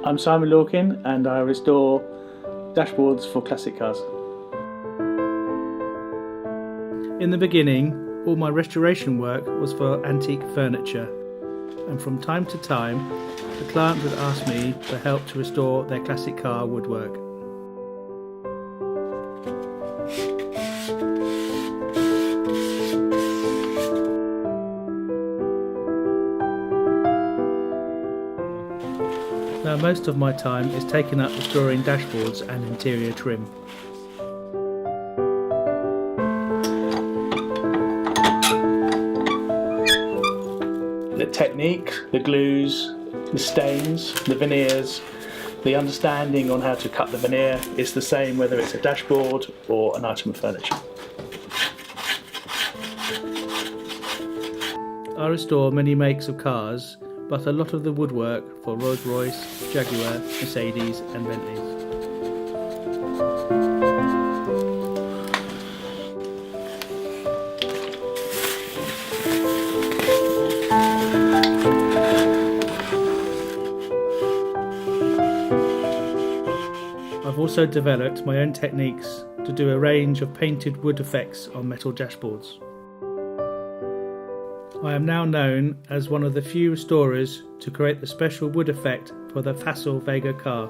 I'm Simon Lorkin and I restore dashboards for classic cars. In the beginning, all my restoration work was for antique furniture, and from time to time the client would ask me for help to restore their classic car woodwork. Now most of my time is taken up restoring dashboards and interior trim. The technique, the glues, the stains, the veneers, the understanding on how to cut the veneer is the same whether it's a dashboard or an item of furniture. I restore many makes of cars, but a lot of the woodwork for Rolls-Royce, Jaguar, Mercedes and Bentleys. I've also developed my own techniques to do a range of painted wood effects on metal dashboards. I am now known as one of the few restorers to create the special wood effect for the Fassel Vega car.